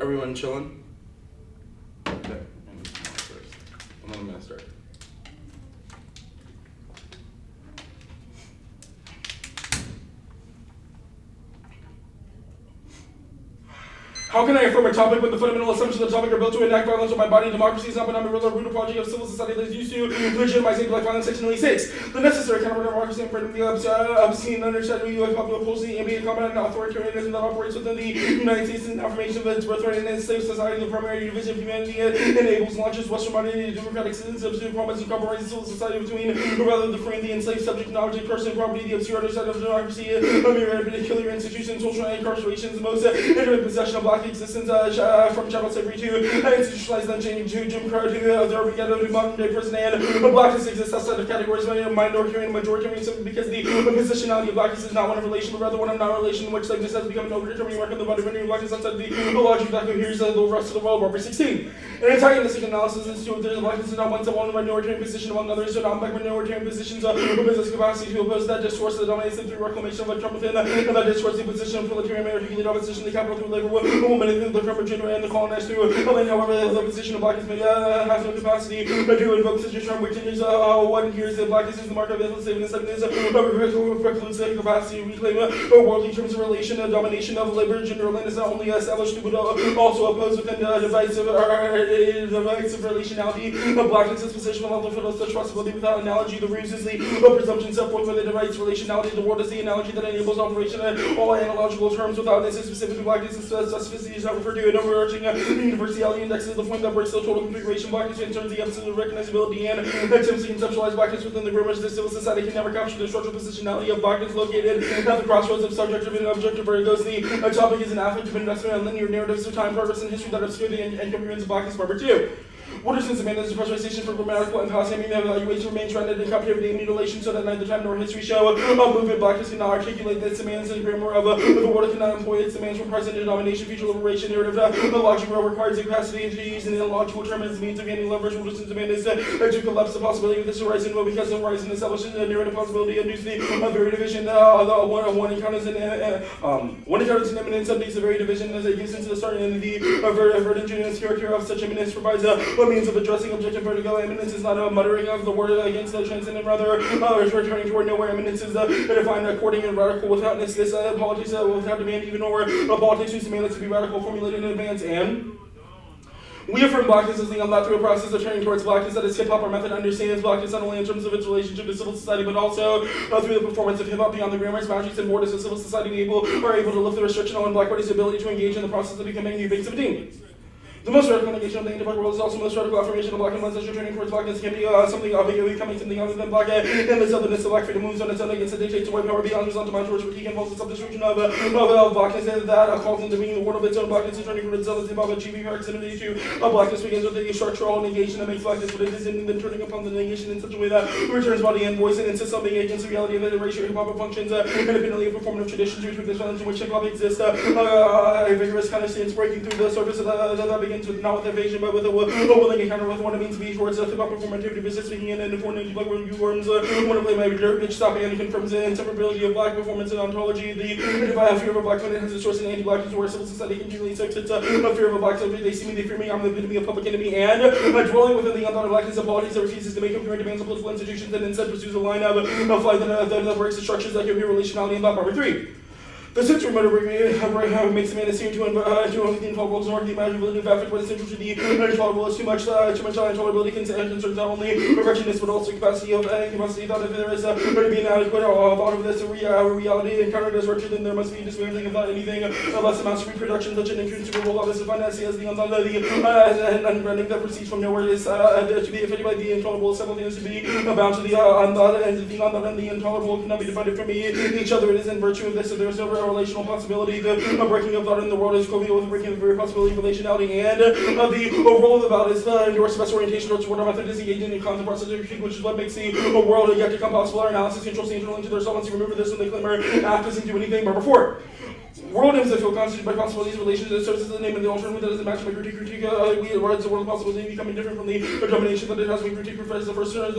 Everyone chilling? Okay. And then I'm gonna start. How can I affirm a topic when the fundamental assumptions of the topic are built to enact violence on my body? Democracy is not but I'm a real brutal project of civil society that is used to legitimizing black violence, section 86. The necessary counter democracy and freedom of the obscene understanding of popular policy and being combat and authoritarianism that operates within the United States and affirmation of its birthright and its slave society, the primary division of humanity enables launches Western modernity democratic citizens to promise and compromise civil society between rather the free and the enslaved subject knowledge and person property, the obscure underside of democracy, a mere particular institution, social incarcerations, the most intimate possession of black existence from chattel slavery to institutionalized lynching to Jim Crow to the ghetto to modern day prison, and blackness exists outside of categories minority and majority simply because the positionality of blackness is not one of relation but rather one of non-relation in which slaveness has become an overdetermining mark of the body of blackness outside the logic that coheres the rest of the world. Robert 16. An antagonistic analysis is to there's blackness is not one minoritarian position among others, so not black minoritarian positions who possess capacity to oppose that discourse that dominates them through reclamation of Trump within and that discourse the position of proletarian articulate opposition to the capital through labor woman the Trump gender and the colonized through however the position of blackness may have no capacity to invoke such a term which is one hears that blackness is the mark of slaveness precludes the capacity to reclaim worldly terms of relation domination of labor genderland is not only established but also opposed within the device of relationality of blackness' position of the trustability without analogy. The ruse is the presumption set forth by the device relationality. The world is the analogy that enables operation in all analogical terms without this specific blackness specificity is not referred to an overarching universality index is the point that breaks the total configuration blackness in terms of the absolute recognizability and attempts to conceptualize blackness within the grimace. The civil society can never capture the structural positionality of blackness located at the crossroads of subjective and objective where it goes. The topic is an affective investment and linear narratives of time, progress, and history that obscure the incoherence of blackness. Number 2. Waterston's demands pressurization for grammatical and policy evaluation remain trended in captivity and mutilation so that neither time nor history show movement blackness cannot articulate its demands and grammar of the world cannot employ its demands from present denomination, future liberation, narrative. The logic world requires the capacity to use an illogical term as means of gaining leverage. Waterston's demand is to collapse the possibility of this horizon, but because the horizon establishes a narrative possibility induces the very division. One encounters an imminence of these very division as it gives into the start and the vertiginous character of such imminence provides a means of addressing objective vertical. Eminence is not a muttering of the word against the transcendent, rather returning toward nowhere. Eminence is defined according and radical withoutness. This politics without demand, even or politics whose demand is to be radical, formulated in advance, and we affirm blackness as the not through a process of turning towards blackness that is hip-hop. Our method understands blackness not only in terms of its relationship to civil society, but also through the performance of hip-hop beyond the grammars, boundaries, and borders of civil society are able to lift the restriction on black parties' ability to engage in the process of becoming new base of being. The most radical negation of the anti-black world is also the most radical affirmation of black and ancestral turning towards blackness can be something becoming something other than black, and this otherness of black freedom moves on its own against the dictates of white power beyond horizontal mind towards critique and false self-destruction of blackness, and that calls into being the world of its own blackness is turning towards itself above achieving proximity to blackness begins with the structural negation that makes blackness what it is, and then turning upon the negation in such a way that returns body and voice and insists on being against the reality of the ratio hip-hop functions independently of performative traditions which this violence in which hip-hop exists. A vigorous kind of stance breaking through the surface of that begins with not with evasion but with a willing encounter with what it means to be towards hip-hop performativity, business speaking in and informing black worms want to play my dirt bitch stopping and confirms the inseparability of black performance and ontology. The fear of a black man has a source in anti-blackness where civil society continually accepts its fear of a black subject. They see me, they fear me, I'm the epitome of public enemy, and dwelling within the unthought of blackness of politics that refuses to make coherent demands of political institutions and instead pursues a line of flight that breaks the structures that cohere relationality and thought. Number 3. The sensory motor makes a man assume to the intolerable ignore the imaginability of affect, but essential to the intolerable is too much intolerability concerns not only perfectionist but also capacity thought. If there is going to be an adequate thought of this reality encountered as virtue, then there must be dismantling of thought anything less amounts of reproduction. Such an intrinsic role of this defined as the unbranding that proceeds from nowhere is to be affected by the intolerable simultaneously to be bound to the unthought, and the unthought and the intolerable cannot be divided from each other. It is in virtue of this, so there is no relational possibility. The breaking of thought in the world is covalent with the breaking of the very possibility of relationality, and the role of the thought is endorse best orientation towards what our method is engaging in concept process of critique, which is what makes the world yet to come possible. Our analysis controls the internal into their solvency. Remember this when they claim our act doesn't do anything. Number 4. World aims that feel constituted by possibilities, relations, and serves as the name of the alternative that doesn't match my critique. We rights the world possibility becoming different from the domination that it has. We critique refers the first fruits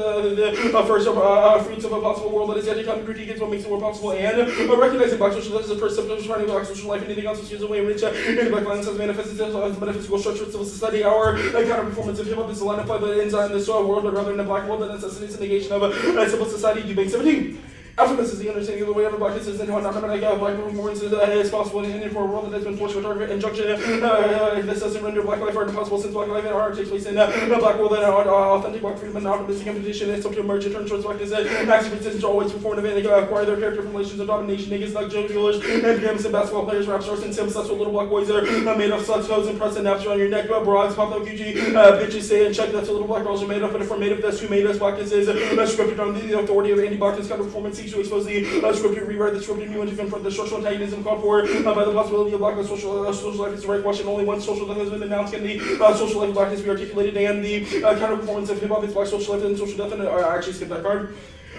of a possible world that is yet to come. Critique is what makes the world possible, and recognizing black social life as the first step to defining black social life. Anything else is a way in which any black violence has manifested itself as a metaphysical structure of civil society. Our counter performance of hip hop is aligned by the inside in this world, but rather in a black world that necessitates the negation of civil society. Debate 17. Africans is the understanding of the way every blackness is and how not black performance is possible in for a world that has been forced with target injunction. This doesn't render black life art impossible since black life and art takes place in a black world and authentic black freedom and optimistic competition is up to emerge and turn towards blackness. Active resistance are always performative and they acquire their character from relations of domination. Niggas like Joe Jewelers and games and basketball players, rap stars and Sims. That's what little black boys are made of. Sluts, hoes, and press and naps around your neck. Broads, pop out Gucci, bitches say and check. That's what little black girls are made of. And if we're made of this, who made us? Blackness is scripted on the authority of anti-blackness kind of performance seeks to expose the scripted rewrite the scripted new and to confront the structural antagonism called for by the possibility of blackness. Social life is the right question. Only one social life has been announced. Can the social life of blackness be articulated? And the counter performance of hip hop is black social life and social death. And I actually skipped that card.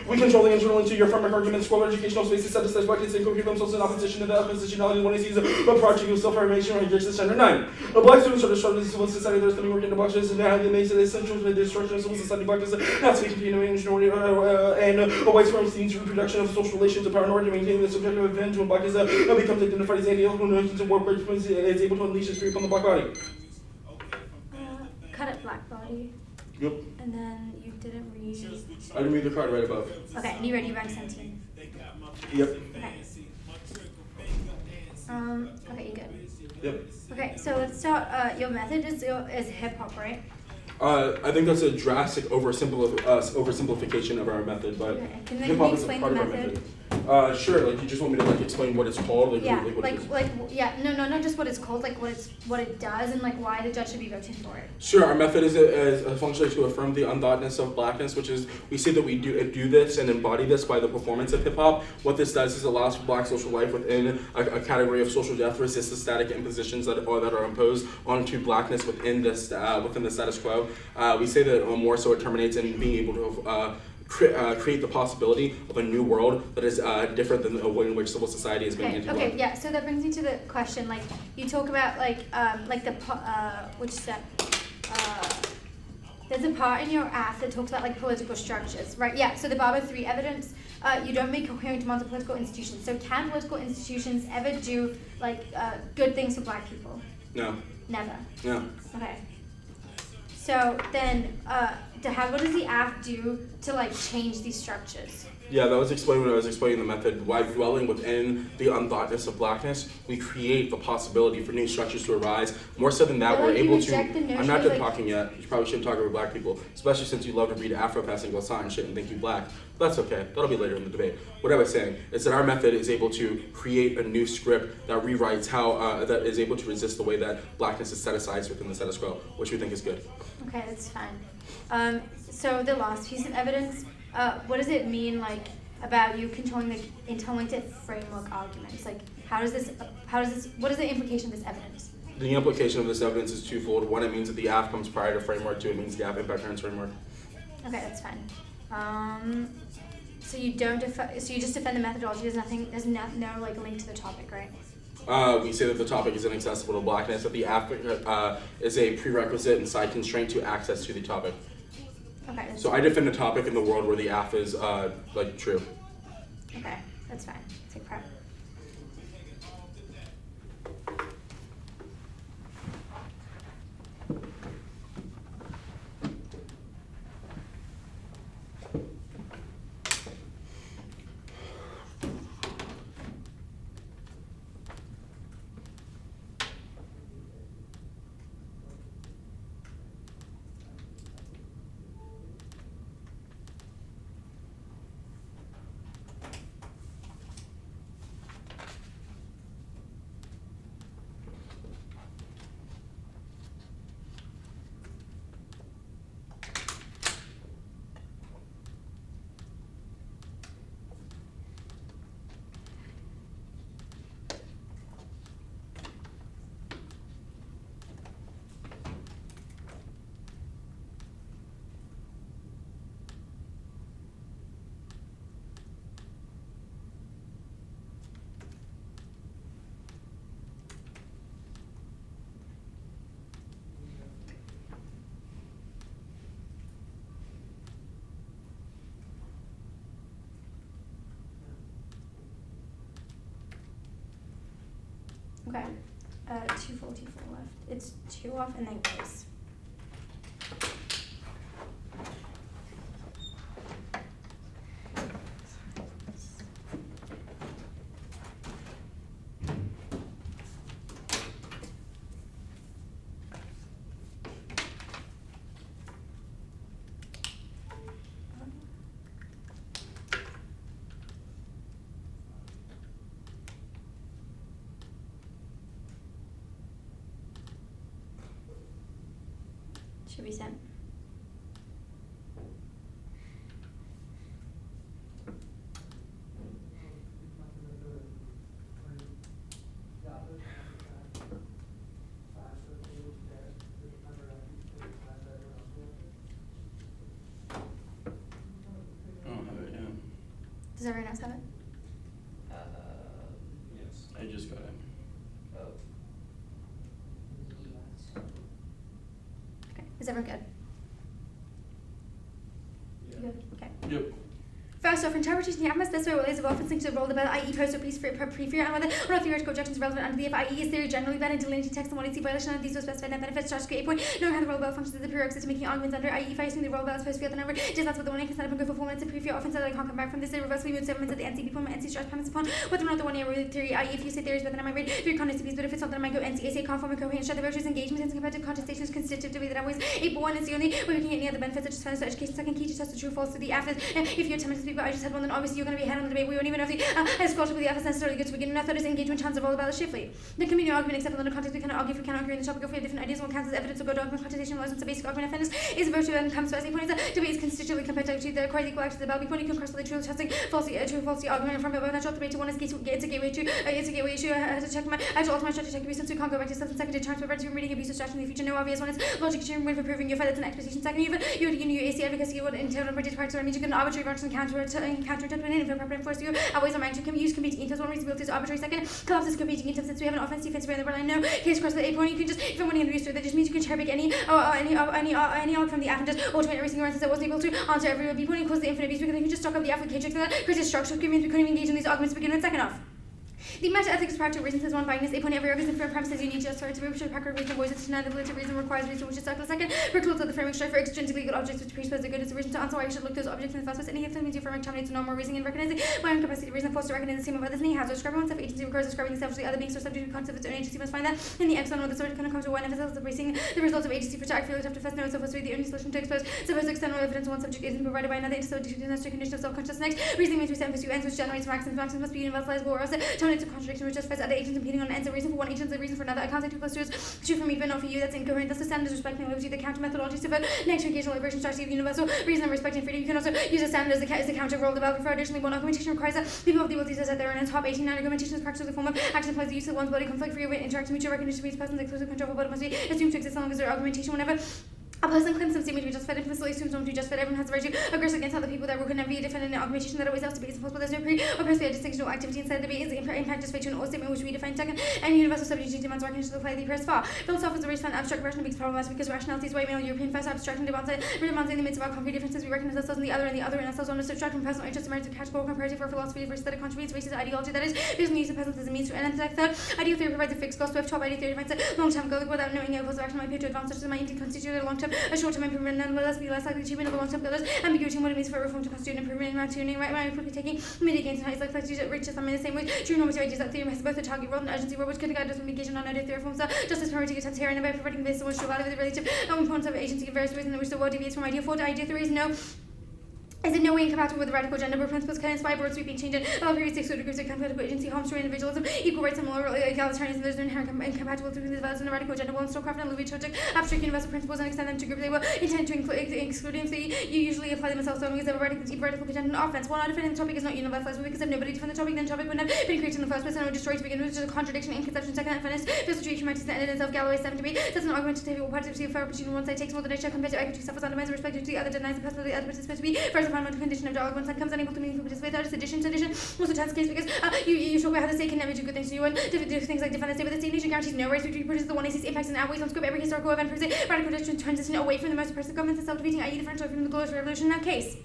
We control the internal into your affirmative arguments, squad educational spaces, satisfies blackness, and cohere themselves in opposition to the oppositionality when he sees a project of self-affirmation or engage the standard 9. The black students are destructive to civil society, they're studying work in the blackness, and now they make it essential to the destruction of civil society blackness, not to be continuing and a white supremacy reproduction of social relations of power in order to maintain the subjective advantage when blackness becomes identified as anti-alcohol notions of workplace is able to unleash its grip on the black body. Cut it black body. Yep. And then you didn't read. I didn't read the card right above. Okay, and you read rank 17. Yep. Okay. Okay, you good. Yep. Okay, so let's start. Your method is hip hop, right? I think that's a drastic oversimplification of our method, but Okay. Can hip hop you is a explain part the of our method? method. Sure. Like, you just want me to explain what it's called, what it is? No, not just what it's called, like what it does, and like why the judge should be voting for it. Sure. Our method is functionally to affirm the unthoughtness of blackness, which is we say that we do this and embody this by the performance of hip hop. What this does is allows for black social life within a category of social death, resist the static impositions that are imposed onto blackness within the status quo. We say that more so it terminates in being able to create the possibility of a new world that is different than the way in which civil society has been anti-black. Okay, yeah. So that brings me to the question. Like you talk about which step? There's a part in your app that talks about like political structures, right? Yeah. So the Barber 3 evidence. You don't make coherent demands of political institutions. So can political institutions ever do like good things for black people? No. Never. No. Okay. So then, what does the app do to like change these structures? Yeah, that was explained when I was explaining the method. By dwelling within the unthoughtness of blackness, we create the possibility for new structures to arise. More so than that, we're able to. I'm not done talking yet. You probably shouldn't talk over black people, especially since you love to read Afro passing Glasant and shit and think you black. But that's okay. That'll be later in the debate. What I was saying is that our method is able to create a new script that rewrites how that is able to resist the way that blackness is set aside within the status quo, which we think is good. Okay, that's fine. So the last piece of evidence. What does it mean, like, about you controlling the intellectual framework arguments? Like, what is the implication of this evidence? The implication of this evidence is twofold. One, it means that the app comes prior to framework. Two, it means the app impact turns framework. Okay, that's fine. So you just defend the methodology. There's no like link to the topic, right? We say that the topic is inaccessible to blackness. That the app is a prerequisite and side constraint to access to the topic. Okay. So I defend the topic in the world where the app is true. Okay, that's fine. Take prep. Okay. 2 full, 2 full left. It's 2 off and then case. Should be sent. I don't have it yet. Does everyone else have it? Yes. I just got it. Oh. Okay. Is everyone good? Yeah. You good? Okay. Yep. First off, interpretation, the atmosphere specified ways of often linked to the role of the i.e. post or pre-fear, and whether or not theoretical objections are relevant under the FIE is theory generally bad in delineating text and what is the violation of these was specified and benefits starts to create a point, knowing how the role of functions as a prerequisite to making arguments under, i.e. if I assume the role of is post-fear, then number just that's what the one can set up and go for 4 minutes of pre-fear often said I can't come back from this, they reversely move 7 minutes at the NC point, my NC starts premise upon whether or not the 1 year theory, i.e. if you say theories, but then I might read 3 contexts, but if it's not, then I might go NC, I say can't form a coherent shut the virtues engagement and compared to contestations constitutive to be that always a one is the only way we can get any other benefits such as further education, second key to test the true false to the after. If you're 10 minutes to speak, but I just had one, then obviously you're going to be ahead on the debate. We won't even know if the scholarship with the office necessarily good to begin. And I thought his engagement chance of all about the shiftly. The community argument, except in the context, we cannot argue if we cannot agree in the topic. If we have different ideas, what counts as evidence or good argument, contestation relies on the basic argument offenders is a virtue and comes first. The point is that debate is constitutively competitive to the quite equal act to the bell. Before you can cross the truth, testing true falsity argument from above natural debate to one is it's a gateway issue. It's a gateway issue. I had to check my I had to alter my strategy check reasons we can't go back to stuff in second terms, but ready to reading abuse of strategy in the future. No obvious one is logic to win for proving your faith. It's an expectation. Second, you AC advocacy, you would internal British parts, or means you can arbitrary version counter judgment in proper enforce you. Always on mind to use competing intent. One reason built is arbitrary. Second, collapses competing intent since we have an offense defense around the line. No case across the 8 point. You can just if I'm winning the booster, that just means you can cherry pick any arc from the app and just automate every single run since I wasn't able to answer every B point equals the infinite beast. We can just stock up the app with K-Trix that creates a structure means we couldn't even engage in these arguments to begin with. Second off. The meta-ethics practical reason says one bias, a point every argument for premises you need to assert to be practical reason voice it's not the ability reason requires reason which is cycle second precludes of the framework strive for extrinsically good objects which presuppose the good is a reason to answer why you should look those objects in the first place. Any of them means your framework terminates normal reasoning and recognizing my own capacity to reason forced to recognize the same of others. Any has describing oneself agency requires describing the the other beings or subject to concept of its own agency must find that in the external the sort of comes to one emphasizes the bracing the results of agency for to act feel to first know itself was the only solution to expose suppose external evidence one subject isn't provided by another so due to the necessary condition of self-conscious next reasoning means we set pursue ends which generates maxims must be universalizable or else it terminates a contradiction which justifies other agents impeding on ends. A reason for one agent is a reason for another. I can't say 2 plus 2 is true for me, but not for you. That's incoherent. Thus, the standard is respecting liberty. The counter methodology is about next to occasional liberation strategy of universal reason and respecting freedom. You can also use a standard as the counter role developed for additionally one argumentation requires that people have the ability to set their own top 18 argumentation is practiced as a form of action implies the use of one's body conflict free with interacting mutual recognition between persons exclusive control but it must be assumed to exist as long as their argumentation whenever a person claims some statement to be justified and implicitly assumes them to be justified. Everyone has the right to aggress against other people that will never be defended in an argumentation that always has to be impossible. There's no pre or post-fair distinction or activity inside the debate is the impact justified to an or statement which we define second and universal subject demands recognition to apply the press far. Philosophy is a race fan abstract version makes problematic because rationality is white male European first abstract and demands in the midst of our concrete differences. We recognize ourselves in the other and the other and ourselves on a subtract from personal interest and merits of categorical comparative for philosophy versus that it contributes racist ideology that is based on the use of peasants as a means to an intellect. Third, ideal theory provides a fixed cost. We have 12 ideal theory defines a long-term goal without knowing the course of action might appear to advance such as might constitute a long-term a short-term improvement nonetheless be less likely achievement of a long-term goal. Ambiguity in what it means for reform to constitute an improvement in tuning right quickly taking immediate gains and heights like to reach some in the same way. True normative ideas that theory has both a target role and urgency role which could guide us from engaging on ideal theory forms just as priority attempts here and by providing this which to evaluate the relative importance of agency in various ways in which the world deviates from ideal 4 to ideal theories. No is in no way incompatible with the radical gender where principles can inspire broad sweeping change in all periods exclude groups of compatible agency, harms to individualism, equal rights and moral egalitarianism. There's no inherent incompatible between the developments in the radical gender will install craft and Louis-Trojic abstract universal principles and extend them to groups they were intended to exclude if they usually apply themselves to because they were radical content and offense. While not defending the topic is not universalized because if nobody defend the topic then the topic would have been created in the first place and would destroy to begin with, which is a contradiction in conception. Second and feminist feels true humanity ended in self Galloway 7 to be that's an argument to take equal participation of fair opportunity one side takes more than nature compared to equity suffers undermines the respect to the other denies the person of the other participant to be first a fundamental condition of dialogue when one comes unable to meaningfully participate that is sedition was a chance case because you talk about how the state can never do good things to you and do things like defend the state but the state nature guarantees no rights which reproduces the one AC's impacts and outweighs on scope every historical event proves a radical transition away from the most oppressive governments and self-defeating i.e. differential from the glorious revolution in that case.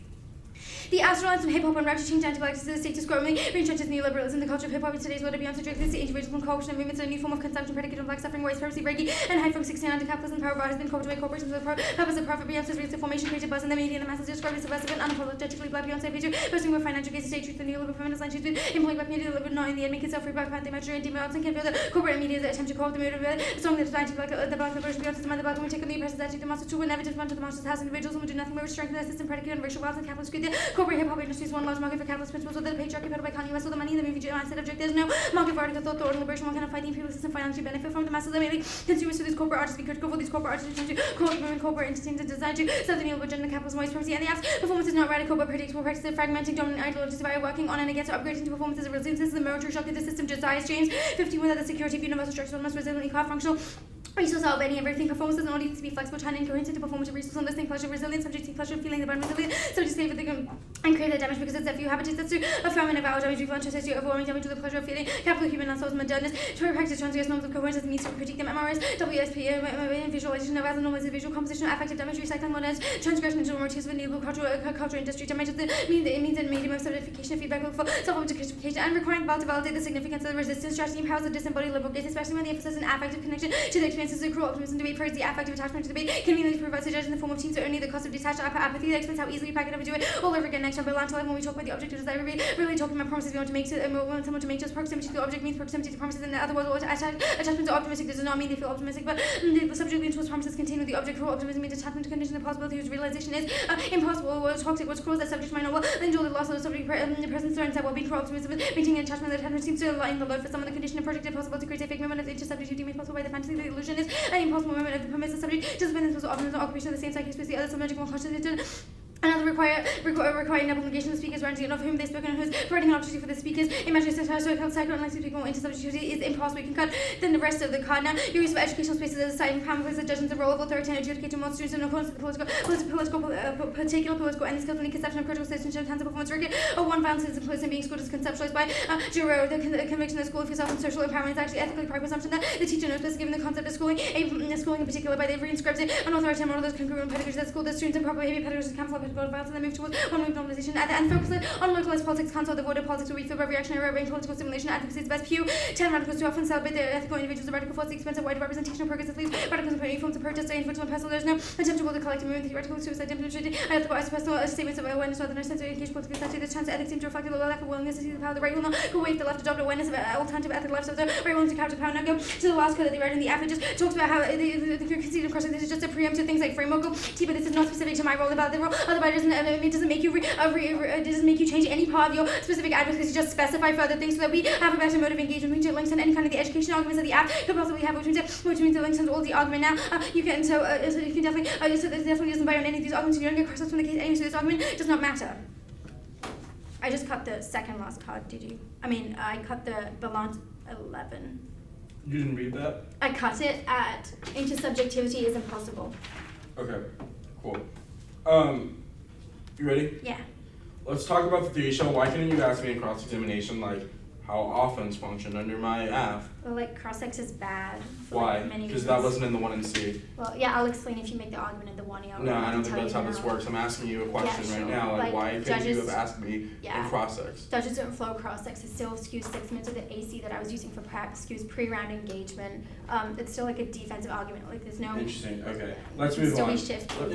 The astronauts from hip-hop and rap to change antibiotics to the state to scrolling, re-entrenches neoliberalism, the culture of hip-hop in today's world, beyond to drink this individual co-option of movements, a new form of consumption predicated on black suffering, white supremacy, reggae, and high from 69 to capitalism, power has been co-opted by corporations with the purpose of profit, beyond to raise the formation, created buzz in the media, and the masses described as subversive and unapologetically black, beyond page, bursting with financial gains, state truth, the neoliberal feminist line, truth, employed by media, delivered not in the end, make itself free black path, they measure and demon and can feel that corporate media attempt to co-opt the mood of a song that is anti-black, the black version beyond system, and the black women take on the oppressors, that take the monster to an evidence to the monster's house, individuals who will do nothing but strengthen the system predicated on racial violence and capitalist greed. The corporate hip-hop industry is one large market for capitalist principles, whether the patriarchy peddled by Kanye West or the money in the movie mindset object. There's no market for article thought, and liberation, one kind of fighting people system financially benefit from the masses. They mainly consumers to these corporate artists be critical for these corporate artists to co-opt women, corporate entities and design to serve the neoliberal agenda, capitalism, white supremacy, and the apps. Performance is not radical but predictable practices, fragmenting dominant ideologies by working on and against or upgrading to performance as a resilience. This is the military shock of the system. Josiah James 50 without the security of universal structure, most resiliently car functional. Resource out of any everything. Performance does not need to be flexible, trying and coherent to performative resource on listening, pleasure, resilience, subjecting pleasure, feeling the burn, resilient. So just say everything and create the damage because it's a few habitats that's to affirm and avow damage, refund, to overwhelming damage to the pleasure of feeling, capital human and souls, modernist, to practice transgress norms of coherence as a means to critique them, MRS, WSP, visualization of as a normal visual composition, affective damage, recycling modernist, transgression into motifs of enable cultural industry, damage of the means and medium of certification, feedback for self-objectification, and requiring to validate the significance of the resistance strategy empowers the disembodied liberal gaze, especially when the emphasis on affective connection to the experiences of cruel optimism. Debate proves the affective attachment to debate conveniently provides suggest in the form of teams, so only the cost of detached apathy that explains how easily we pack it up and do it all over again next time. But when we talk about the object of desire, we're really talking about promises we want to make to want someone to make just proximity to the object means proximity to promises. In other words, attachment to optimistic does not mean they feel optimistic, but the subject leans towards promises contained with the object. Cruel optimism means attachment to condition, the possibility whose realization is impossible. What's toxic, what's cruel, that subject might not well enjoy the loss of the subject presence threatens that well-being. Cruel optimism is maintaining attachment that attachment seems to align the load for some of the condition and project impossible to create a fake moment of the subject you deem impossible by the fantasy. The illusion is an impossible moment of the premise. The subject just been into optimism, occupation of the same psychic space, the other subject more constituted. Another require double negation of the speakers, ranting of whom they spoke and who's providing an opportunity for the speakers. Imagine a cycle unless people into subjectivity is impossible. You can cut then the rest of the card. Now, your use of educational spaces as a site and pamphlets that judgment the role of authority and adjudicating most students in accordance with the political and skillful conception of critical citizenship and tangible performance record. Or one violence is implicit in being schooled is conceptualized by Zhou. The conviction that school of yourself and social empowerment is actually ethically private assumption that the teacher knows best given the concept of schooling in particular by the reinscribed an authoritarian model that's congruent pedagogy that school does students improper behavior pedagogy camouflage violence and then move towards one move normalization and focus on localized politics, consult the voter politics where we feel reactionary right-wing political stimulation, advocacy is the best. Pew 10 radicals too often celebrate their ethical individuals, the radical force, the expense of white representation of progressive leads, radicals and any forms of protest, individual and personal. There's no attempt to build a collective movement, theoretical suicide, demonstrated, ethical as personal statements of awareness rather than a sense of education, political statute. This chance ethics seem to reflect the low lack of willingness to see the power. The right will not go away if the left adopt awareness of alternative ethical lifestyles. The right willing to capture power. Now go to the last code that they read in the app. It just talks about how the conceit of crossing this is just a preempt to things like framework. But this is not specific to my role about the role. Otherwise, it doesn't make you it doesn't make you change any part of your specific advocacy. Just specify further things so that we have a better mode of engagement. We can links and any kind of the education arguments that the app could possibly have, which means the links and all the argument. Now you can you can definitely so this definitely doesn't buy on any of these arguments. You don't get cross-ups from the case anyway, so this argument does not matter. I just cut the second last card. Did you? I mean, I cut the Balance 11. You didn't read that? I cut it at intersubjectivity is impossible. Okay, cool. You ready? Yeah. Let's talk about the theory. Shell, why couldn't you ask me in cross-examination, like, how offense functioned under my AF? Well, like, cross-ex is bad. Why? Because that wasn't in the 1 and C. Well, yeah, I'll explain if you make the argument in the 1. No, I don't think that's how this works. I'm asking you a question right now. Like, why couldn't you have asked me in cross-ex? Judges don't flow cross-ex. It still skews 6 minutes of the AC that I was using for prep, skews pre-round engagement. It's still like a defensive argument. Like, there's no... Interesting. Okay. Let's move on.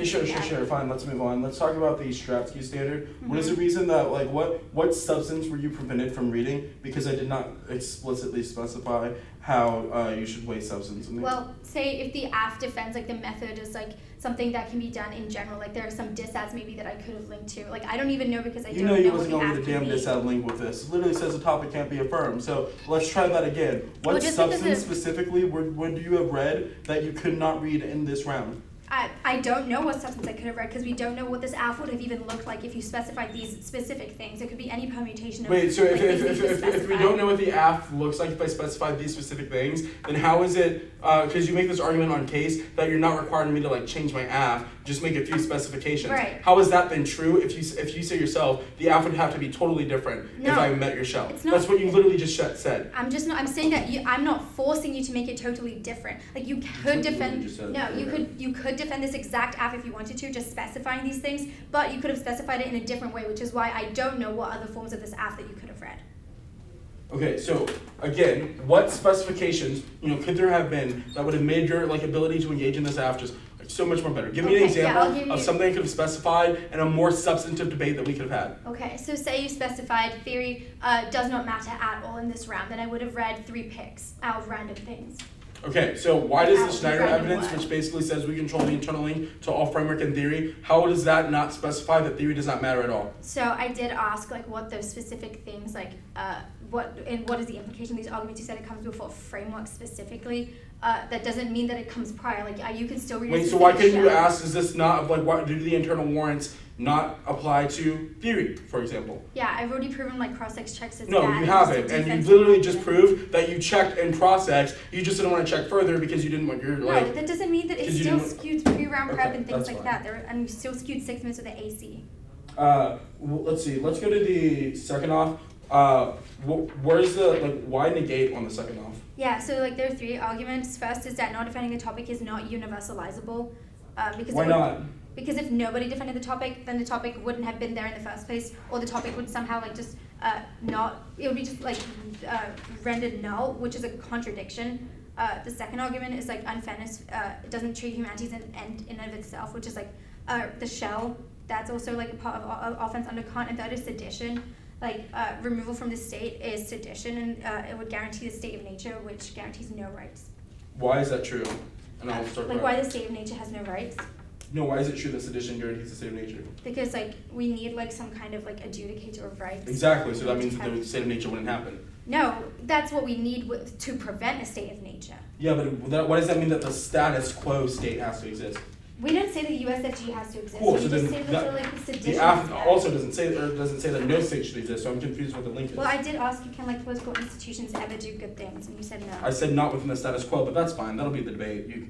Sure. Fine. Let's move on. Let's talk about the Stratsky standard. Mm-hmm. What is the reason that, like, what substance were you prevented from reading? Because I did not explicitly specify how you should weigh substance in there. Well, say if the AF defends, like, the method is, like, something that can be done in general. Like, there are some disads maybe that I could have linked to. Like, I don't even know because I don't know. You wasn't going to the damn disad link with this. It literally says the topic can't be affirmed. So let's try that again. What substance specifically would you have read that you could not read in this round? I don't know what substance I could have read because we don't know what this AF would have even looked like if you specified these specific things. It could be any permutation of... Wait, so if we don't know what the AF looks like if I specified these specific things, then how is it, because you make this argument on case that you're not requiring me to, like, change my AF, just make a few specifications. Right. How has that been true if you say yourself, the app would have to be totally different if No, I met your shell? it's not. That's what you literally just said. I'm saying that I'm not forcing you to make it totally different. Like you could defend. No, you could defend this exact app if you wanted to, just specifying these things. But you could have specified it in a different way, which is why I don't know what other forms of this app that you could have read. Okay, so again, what specifications could there have been that would have made your ability to engage in this app just so much more better? Give me an example of something I could have specified and a more substantive debate that we could have had. Okay, so say you specified theory does not matter at all in this round, then I would have read 3 picks out of random things. Okay, so why does the Schneider evidence, which basically says we control the internal link to all framework and theory, how does that not specify that theory does not matter at all? So I did ask what those specific things what is the implication of these arguments? You said it comes before framework specifically. That doesn't mean that it comes prior. You can still read. Wait, so why couldn't you ask? Is this not why do the internal warrants not apply to theory, for example? Yeah, I've already proven cross-ex checks is no, bad. You haven't, and you literally just proved that you checked and cross-ex. You just didn't want to check further because you didn't want your No, that doesn't mean that it still skewed pre-round prep and things like that. And you still skewed 6 minutes with the AC. Let's see. Let's go to the second off. Where's the why negate on the second off? Yeah, so there are 3 arguments. First is that not defending the topic is not universalizable. Because why not? Because if nobody defended the topic, then the topic wouldn't have been there in the first place, or the topic would somehow just not. It would be just rendered null, which is a contradiction. The second argument is unfairness. It doesn't treat humanity as an end in and of itself, which is the shell. That's also a part of offense under Kant, and third is sedition. Removal from the state is sedition, and it would guarantee the state of nature, which guarantees no rights. Why is that true? And I'll start. Why the state of nature has no rights? No, why is it true that sedition guarantees the state of nature? Because we need some kind of adjudicator of rights. Exactly. So that means that the state of nature wouldn't happen. No, that's what we need to prevent a state of nature. Yeah, but why does that mean that the status quo state has to exist? We don't say the USFG has to exist. Cool. We So just then say that sedition. the app also doesn't say that no state should exist. So I'm confused what the link is. Well, I did ask you, can political institutions ever do good things, and you said no. I said not within the status quo, but that's fine. That'll be the debate.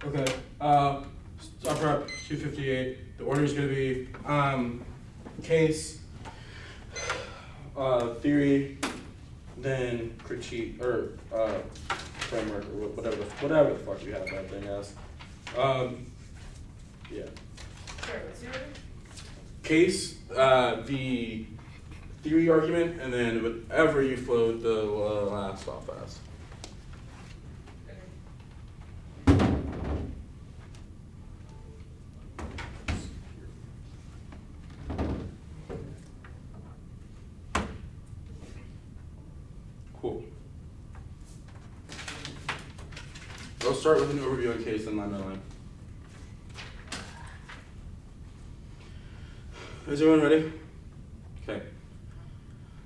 Okay. Stop rep 258. The order is going to be case, theory, then critique or framework or whatever the fuck you have that thing as. Yeah. Sorry, what's the order? Case, the theory argument, and then whatever you float the last off as. Cool. I'll start with an overview on case and line by line. Is everyone ready? Okay.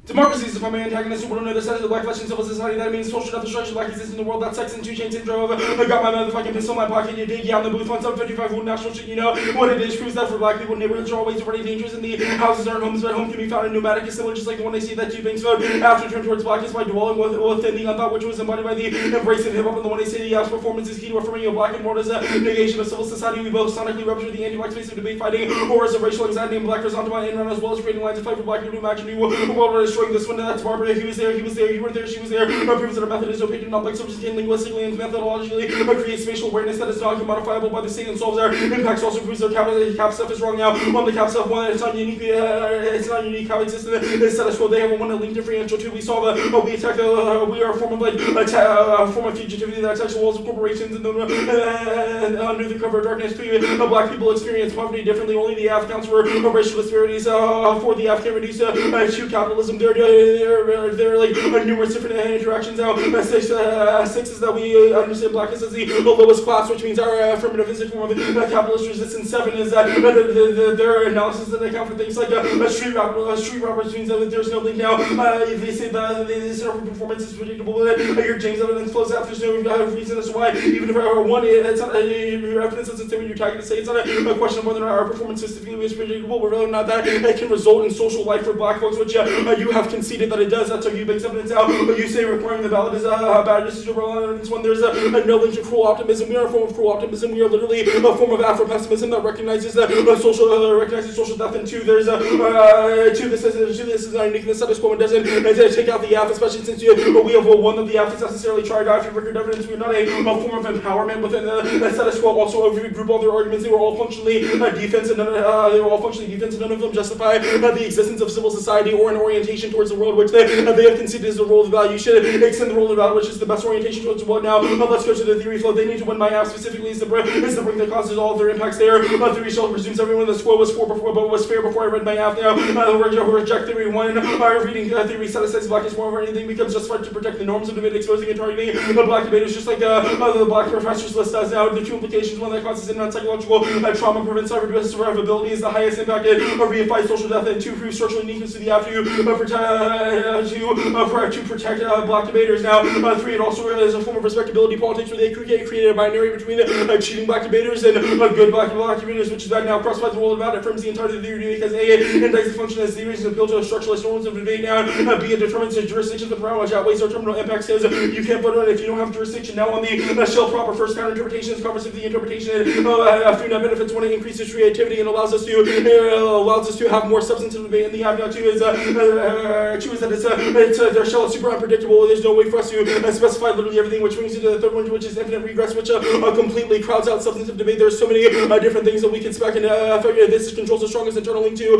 Democracy is my antagonist who would know the side of the black flesh in civil society. That means social death destruction, black exists in the world, that sex and 2 chains and drove. I got my motherfucking pistol in my pocket, you dig, yeah, in the booth, 1755, wood national shit, you know what it is, proves that for black people, neighborhoods are always already dangerous, and the houses aren't homes, but home can be found in pneumatic assemblage, just like the one I see that 2 banks vote after turn towards blackness by dwelling within the unthought, which was embodied by the embrace of hip-hop, and the one I say the house performance is key to affirming a black and world as a negation of civil society. We both sonically represent the anti-black space of debate fighting, horrors of racial anxiety and black horizontal and run, as well as creating lines of fight for black people to imagine new world are destroying this window. That's Barbara. He was there, you weren't there, she was there. Proves that a method is opaque and not like subject in linguistically and methodologically creates spatial awareness that is not modifiable by the state and solves our impacts. Also proves their cap stuff is wrong now. On the cap stuff one, it's not unique how it exists in the status quo. They have a one that linked differential two. We solve we attack we are a form of a form of fugitivity that attacks the walls of corporations and under the cover of darkness. Black people experience poverty differently. Only the F counts for racial disparities. For the F can reduce to capitalism. There are like numerous different interactions now. Six is that we understand blackness as the lowest class, which means our affirmative is a form of capitalist resistance. 7 is that there are analysis that account for things like street robbers, means that there's no link now. They say that this performance is predictable. Your James evidence flows out. There's no reason as to why. Even if one, it's not your evidence doesn't say what you're talking to say. It's not a question of whether or not our performance specifically is predictable, but whether or not that it can result in social life for black folks, which you have conceded that it does. That's how you make evidence out. But you say requiring the ballot is bad. This is your evidence when there's a no link to cruel optimism. We are a form of cruel optimism. We are literally a form of Afro-pessimism that recognizes social death. And 2, there's this is our uniqueness status quo and doesn't take out the F, especially since we have one that the F is necessarily tried out. If you record evidence, we're not a form of empowerment within the status quo. Also, if you group all their arguments, they were all functionally defense, and none of them justify the existence of civil society or an orientation towards the world, which they have conceded is the role of value. You should extend the role of value, which is the best orientation towards the world. Now, let's go to the theory flow. They need to win by half. Specifically, is the brick that causes all of their impacts there. Theory shell presumes everyone in the square was fair before I read my half. Now, reject theory 1. Reading theory satisfies blackness more over anything becomes justified to protect the norms of debate, exposing and targeting the black debaters, just like the black professors list does. Now, the 2 implications: one that causes in psychological trauma, prevents survivability, is the highest impacted, reifies social death, and 2 proves structural uniqueness to the after to protect black debaters. Now, 3, it also is a form of respectability politics where they created a binary between cheating black debaters and good black debaters, which is that now crossed by the role of that affirms the entirety of the theory because A, indicts the function as theories and appeal to structuralist norms of debate. Now, B, it determines the jurisdiction of the ground, which outweighs our terminal impacts because you can't vote on it if you don't have jurisdiction. Now, on the shell proper, first counter interpretation is covers the interpretation after that benefits when it increases creativity and allows us to have more substantive debate. And the have 2 is that their shell is super unpredictable. There's no way for us to specify literally everything, which brings you to the third one, which is infinite regress, which completely crowds out substantive debate. There's so many different things that we can spec, and this controls the strongest internal link to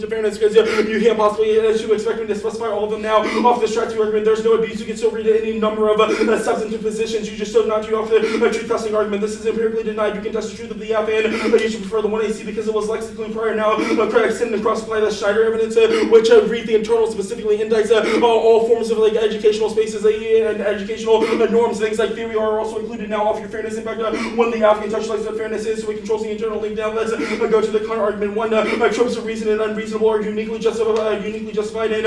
fairness, because you can't possibly expect me to specify all of them now off the stretch argument. There's no abuse. You can still read any number of substantive positions. You just chose not to off the truth testing argument. This is empirically denied. You can test the truth of the F, and you should prefer the 1AC because it was lexically prior. Now, extend and cross-apply the Schneider evidence, which read the internal specifically indicts all forms of educational spaces and educational norms. Things like theory are also included now off your fairness impact. When the F contextualizes what fairness is, so it controls the internal link. Now, let's go to the counter argument. 1, tropes of reason and unreasonable are uniquely justified in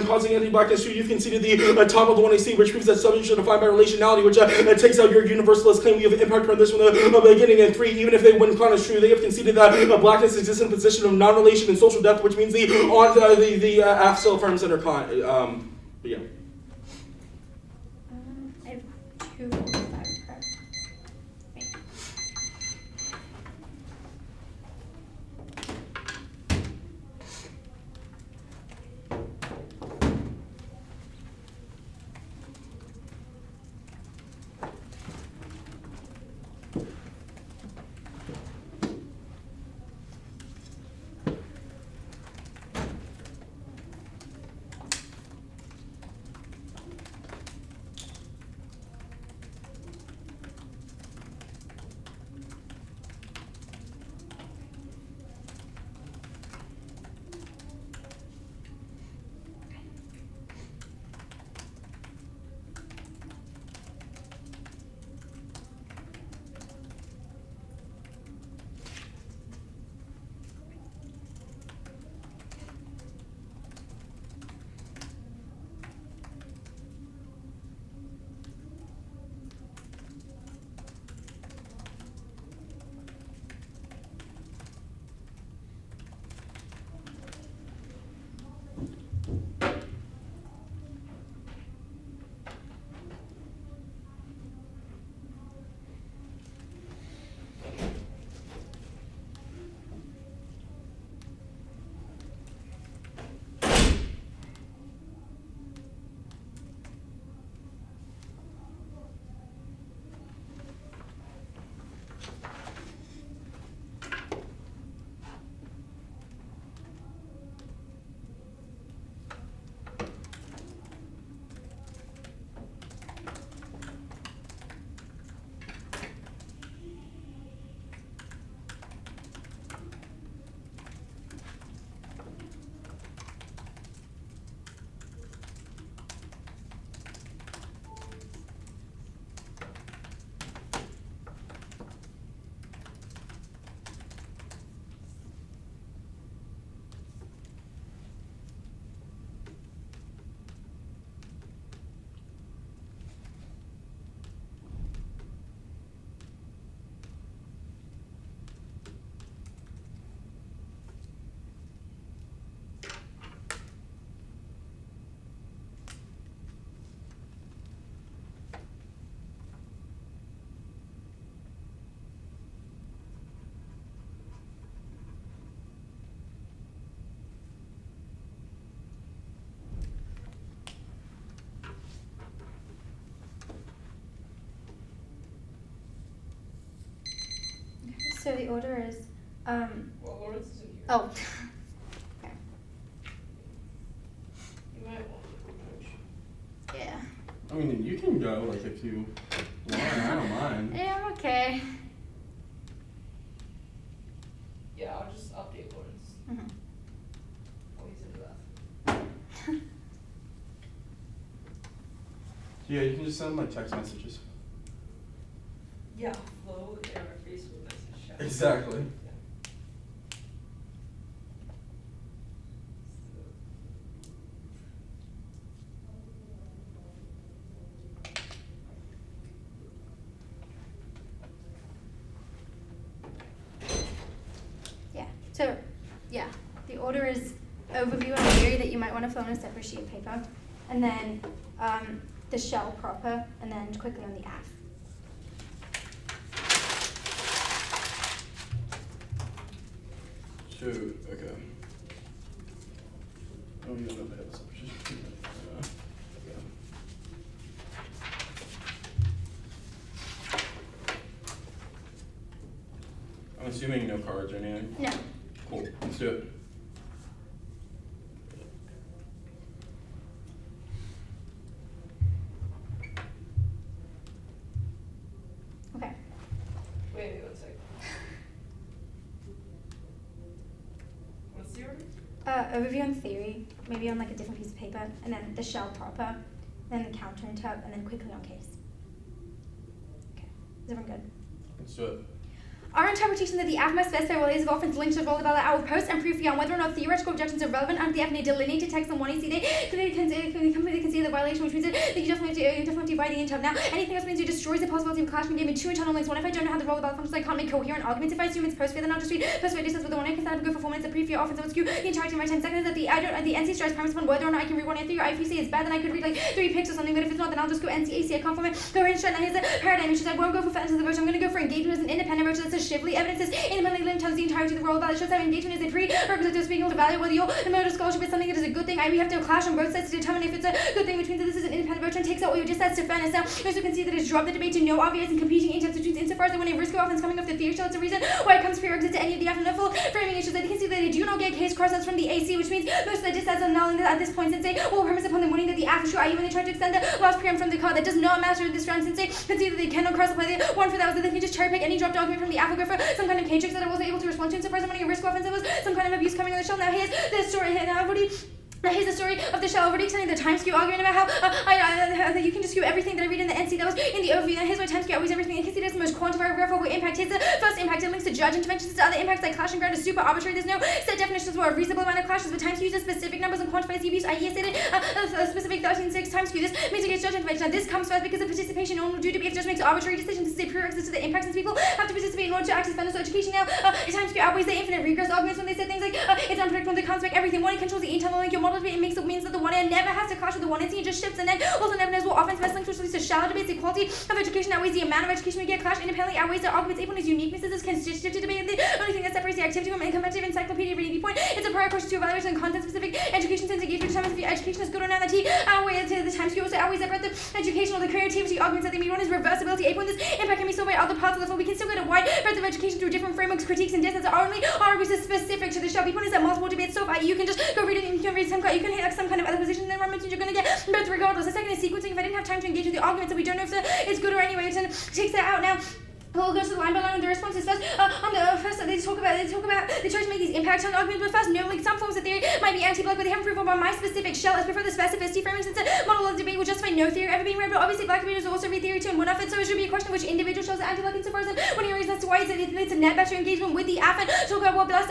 causing anti-blackness. 2, you've conceded the top of the 1AC, which proves that subjects are defined by relationality, which takes out your universalist claim. You have impact on this from the beginning. And 3, even if they wouldn't count as true, they have conceded that blackness exists in a position of non-relation and social death, which means the F still affirms that are yeah. I have 2 5 prep. So the order is, Well, Lawrence is in here. oh. Okay. You might want to approach. Yeah. I mean, you can go, like, if you want. I don't mind. Yeah, I'm okay. Yeah, I'll just update Lawrence. Mm-hmm. Oh, he's in the bathroom. Yeah, you can just send, like, text messages. Yeah, flow in our Facebook message chat. Exactly. Yeah. So, yeah, the order is overview and theory that you might want to fill on a separate sheet of paper, and then the shell proper, and then quickly on the af. Shoot, okay. Oh, you don't know if I have a separate sheet. Okay. I'm assuming no cards or anything. No. Cool, let's do it. Okay. Wait, 1 second. What's the order? Overview and theory, maybe on like a different piece of paper, and then the shell proper, then the counter interp, and then quickly on case. Okay. Is everyone good? Let's do it. Our interpretation that the AF must specify ways of offense linked to roll about our post and proof beyond whether or not theoretical objections are relevant under the F and delineated text on 1 they completely concede the violation, which means that you definitely have to buy the interp. Now, anything else means you destroys the possibility of clashing game in two internal links. One, if I don't know how the roll about functions, I can't make coherent arguments. If I assume it's post fair, then I'll just read post fair distance with the 1 because I have to go for 4 minutes of proof your offense. So it's Q. The entirety of my 10 seconds that the NC stress premise upon whether or not I can read 1 and 3. Or if you say it's bad, then I could read like 3 picks or something. But if it's not, then I'll just go NCAC. I can't form it. Coherent stress. Now here's the paradigm. Which is I won't go for fence of the virtue. I'm going to go for engagement as an independent virtue. That's a Shively. Evidence is independently linked to the entirety of the role of value. Shows that engagement is a prerequisite to being able to value whether your mode of scholarship is something that is a good thing. We have to clash on both sides to determine if it's a good thing, which means that this is an independent virtue and takes out all your dissets to fairness. Now, you also can see that it's dropped the debate to no obvious and competing interpretations insofar as that when a risk of offense coming off the theory, so that's a reason why it comes prerequisite to any of the full framing issues. That you can see that they do not get case crossouts from the AC, which means most of the dissets are null at this point since they all premise upon the warning that the AF is true, i.e. when they try to extend the last preamp from the card. That does not matter in this round since they can see that they cannot cross apply the one for that, so they can just cherry pick any dropped argument from the AF or go for some kind of K-tricks that I wasn't able to respond to insofar as I'm running a risk offense. It was some kind of abuse coming on the shell. Now here's the story. Now here's the story of the shell. I've already explained the time skew argument about how you can just skew everything that I read in the NC that was in the overview. Now here's why time skew always everything. You can see there's the most quantifiable verifiable impact. Here's the first impact. It links to judge interventions to other impacts like clash and ground is super arbitrary. There's no set definitions for a reasonable amount of clashes, but time skew uses specific numbers and quantifies the abuse. I stated a specific 13.6 time skew. This mitigates judge intervention. Now this comes first because of participation. No one will do to be if judge makes arbitrary decisions. This is a prerequisite to the impact since people have to participate in order to access fundamental education. Now time skew outweighs the infinite regress arguments when they say things like it's unpredictable, they can't make everything. One, it controls the internal link. Your model it makes it means that the one end never has to clash with the one end, it just shifts, and then also never knows what offense best links, which leads to shallow debates. The quality of education outweighs the amount of education we get. Clash independently outweighs the arguments. Equal is uniquenesses is constitutive debate. The only thing that separates the activity from a competitive encyclopedia reading point. It's a prior question to evaluation and content specific education since engagement determines if your education is good or not. That outweighs the time skew also outweighs the breadth of education or the creativity arguments that they mean. One is reversibility. A point this impact can be solved by other parts of the flow. We can still get a wide breadth of education through different frameworks, critiques, and distance are only arguments specific to the shell. The point is that multiple debates solve. You can just go read it and you can read some you can hit like some kind of other position in the environment and you're gonna get both regardless. The second is sequencing. If I didn't have time to engage with the arguments that we don't know if it's good or anyway, it takes that out now. We'll go to the line by line on the responses first. On the first, they try to make these impact on arguments, but first, no, like some forms of theory might be anti-black, but they haven't proven about my specific shell. As prefer the specificity framing since the model of debate will justify no theory ever being read, but obviously black readers will also read theory too, and one of it, so it should be a question of which individual shells are anti-black insofar as when he reasons as to why it's a net better engagement with the AF and talk about what best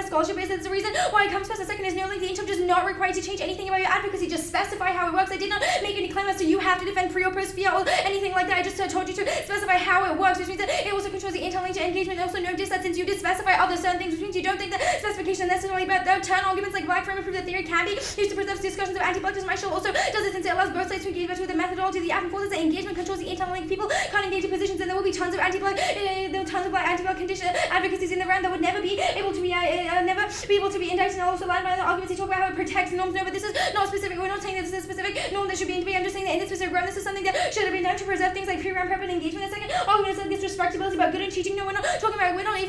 scholarship is. That's the reason why it comes first. The second is no link. The interp does not require you to change anything about your advocacy, just specify how it works. I did not make any claim as to you have to defend pre or post fear or anything like that. I just told you to specify how it works, which means that it also controls the interlink to engagement. Also notice that since you did specify other certain things, which means you don't think that specification necessarily about the turn arguments like black frame and prove that theory can be used to preserve discussions of anti-blackness. My shell also does it since it allows both sides to engage with the methodology. The AF forces that engagement controls the interlink. People can't engage in positions, and there will be tons of anti-black condition advocacies in the round that would never be able to be indicted. And also line by the arguments they talk about how it protects impacts the norms. No, but this is not specific. We're not saying that this is a specific norm that should be. I'm just saying that in this specific ground, this is something that should have been done to preserve things like pre-round prep and engagement. The second argument is like this respectability about good and teaching. No, we're not talking about. We're not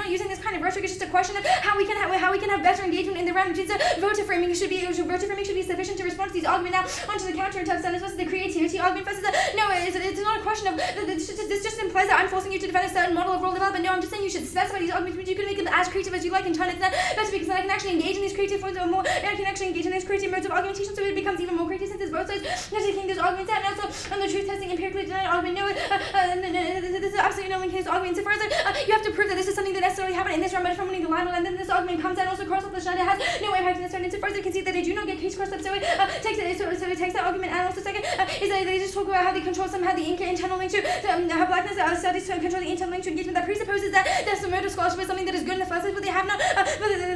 using this kind of rhetoric. It's just a question of how we can have better engagement in the round. Which is voter framing should be sufficient to respond to these arguments. Now onto the counter and standards versus the creativity argument versus no, it's not a question of this just implies that I'm forcing you to defend a certain model of role development. No, I'm just saying you should specify these arguments, but you can make them as creative as you like and turn it better because then I can actually engage in these creative forms or more. I can actually engage in these creative modes of argumentation, so it becomes even more creative since it's both sides are taking those arguments out. And also on the truth testing empirically denied argument, no, this is absolutely no link in this argument. So further, you have to prove that this is something that necessarily happened in this round, but from winning the line, and then this argument comes out also cross up the Schneider has no impact in this round. And so further, you can see that they do not get case crossed up, so it takes that argument. And also second is that they just talk about how they control somehow the internal link to how blackness studies to control the internal link to engagement. That presupposes that there's some mode of scholarship is something that is good in the first place, but they have not.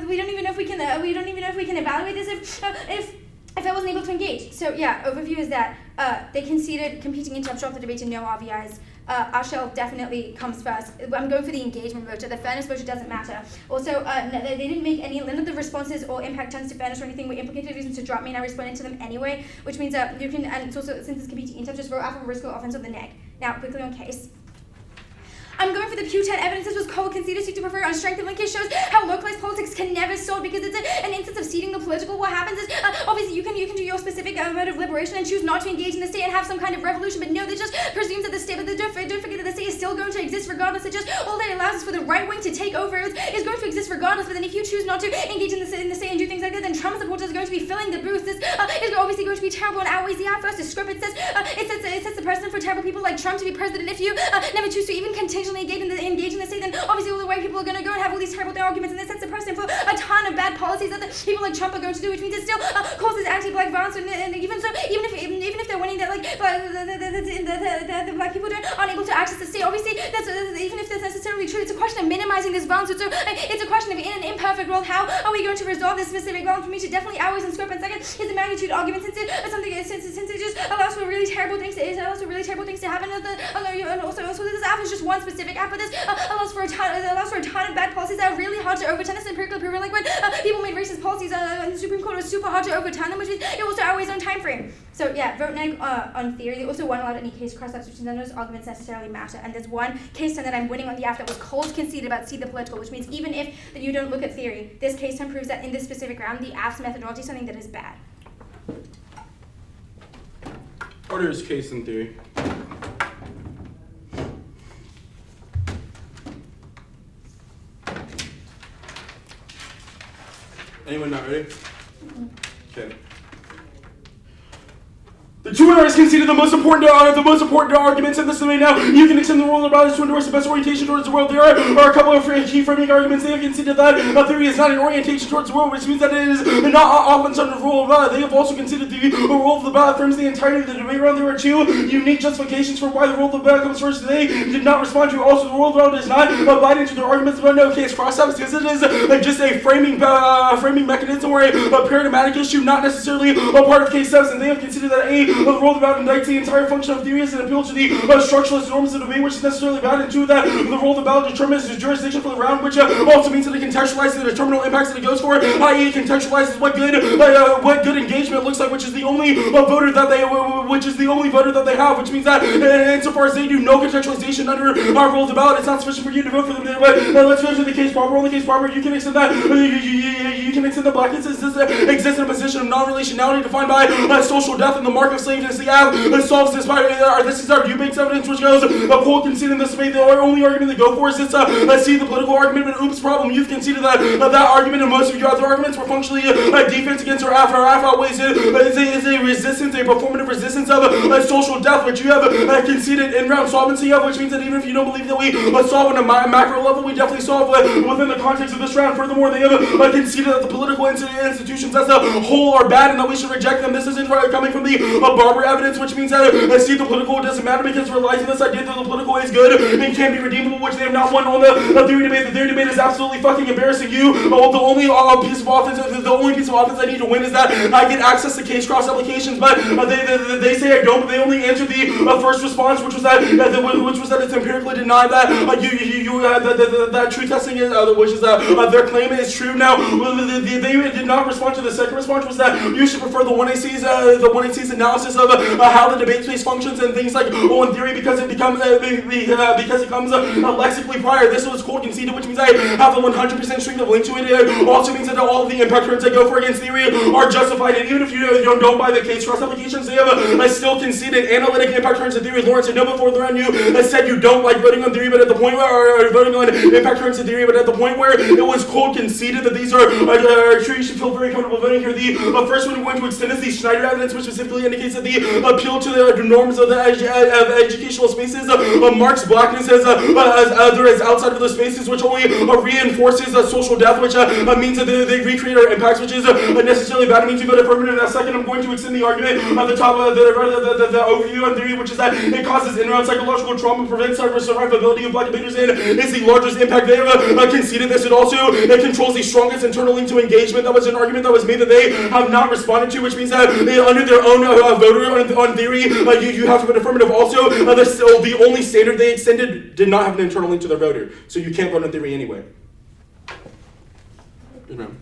We don't even know if we can. We don't even know if we can evaluate this if I wasn't able to engage. So yeah, overview is that they conceded competing interrupts off the debate and no RVIs. Our shelf definitely comes first. I'm going for the engagement voter. The fairness voter doesn't matter. Also, they didn't make none of the responses or impact turns to fairness or anything were implicated reasons to drop me, and I responded to them anyway, which means you can, and it's also, since it's competing interrupts, just vote alpha risk or offense of the neg. Now, quickly on case. I'm going for the Q10 evidence. This was Cole conceded to prefer on strength of linkage shows how localized politics can never solve because it's an instance of ceding the political. What happens is obviously you can do your specific mode of liberation and choose not to engage in the state and have some kind of revolution, but no, that just presumes that the state, but don't forget that the state is still going to exist regardless. It just all that allows is for the right wing to take over. Is going to exist regardless. But then if you choose not to engage in the state and do things like that, then Trump supporters are going to be filling the booths. This is obviously going to be terrible and outweighs the adverse. The script it sets the precedent for terrible people like Trump to be president. If you never choose to even contingentally engage in the state, then obviously all the white people are going to go and have all these terrible arguments, and this sets the precedent for a ton of bad policies that the people like Trump are going to do, which means it still causes anti-black violence, and even if they're winning, that like the black people aren't able to access the state. Obviously, that's even if that's necessarily true, it's a question of minimizing this violence. So it's a question of in an imperfect world, how are we going to resolve this specific violence? For me, to definitely outweighs in scope. And second is the magnitude argument, since it just allows for really terrible things to happen. And also this app is just one specific app, but this allows for a ton of bad policies that are really hard to overturn. This is empirically proven. Like when people made racist policies in the Supreme Court, it was super hard to overturn them, which means it also outweighs on time frame. So yeah, vote neg on theory. They also won't allow any case cross-ups, which none of those arguments necessarily matter. And there's one case turn that I'm winning on the app that was cold conceded about see the political, which means even if that you don't look at theory, this case turn proves that in this specific round, the app's methodology is something that is bad. Order is case in theory. Anyone not ready? Okay. The two winners conceded the most important arguments in this debate. Now, you can extend the rule of values to endorse the best orientation towards the world. There are a couple of key framing arguments. They have conceded that theory is not an orientation towards the world, which means that it is not often under the rule of value. They have also conceded the rule of the ballot affirms the entirety of the debate round. There are two unique justifications for why the rule of the ballot comes first. They did not respond to. Also, the rule of the ballot does not bite into their arguments about no case cross-ups, because it is just a framing mechanism or a paradigmatic issue, not necessarily a part of case steps. And they have considered that the rule of the ballot indicts the entire function of theory as an appeal to the structuralist norms of debate, which is necessarily bad, and two, that the rule of the ballot determines the jurisdiction for the round, which also means that it contextualizes the determinal impacts that it goes for, i.e. it contextualizes what good engagement looks like, which is the only voter that they have, which means that insofar as they do no contextualization under our rule of the ballot, it's not sufficient for you to vote for them. But let's finish with the case proper. On the case proper, you can extend that. You can extend that blackness exists in a position of non-relationality defined by social death and the mark of slaveness. The app solves this by this is our view-based evidence, which goes cold conceding this debate. The only argument they go for is let's see the political argument, but oops problem. You've conceded that argument, and most of your other arguments were functionally defense against our app. Our app outweighs it is a resistance, a performative resistance of social death, which you have conceded in round solvency of, which means that even if you don't believe that we solve on a macro level, we definitely solve within the context of this round. Furthermore, they have conceded that the political institutions as a whole are bad and that we should reject them. This isn't coming from the Barber evidence, which means that see the political doesn't matter because it relies on this idea that the political is good and can be redeemable, which they have not won on the theory debate. The theory debate is absolutely fucking embarrassing. The only piece of offense I need to win is that I get access to case cross applications, but they say I don't. But they only answered the first response, which was that it's empirically denied that that truth testing is, which is their claim is true. Now they did not respond to the second response, was that you should prefer the 1AC's analysis of how the debate space functions and things like in theory because it becomes lexically prior. This was cold conceded, which means I have a 100% string of link to it. It also means that all of the impact terms that go for against theory are justified, and even if you don't buy the case cross applications, they have still conceded analytic impact terms in theory. Lawrence, I know before the round you said you don't like voting on theory, but at the point where or voting on impact terms in theory, but at the point where it was cold conceded that these are sure you should feel very comfortable voting here. The first one we're going to extend is the Schneider evidence, which specifically indicates that the appeal to the norms of the educational spaces marks blackness as outside of the spaces, which only reinforces social death, which means that they recreate our impacts, which is necessarily bad. It means you vote affirmative. In a second, I'm going to extend the argument at the top of the overview on theory, which is that it causes in-round psychological trauma, prevents survivability of black debaters, and is the largest impact. They have conceded this. It also controls the strongest internal link to engagement. That was an argument that was made that they have not responded to, which means that under their own voter on theory, you have to vote affirmative. Also, the only standard they extended did not have an internal link to their voter, so you can't vote on theory anyway. Good round.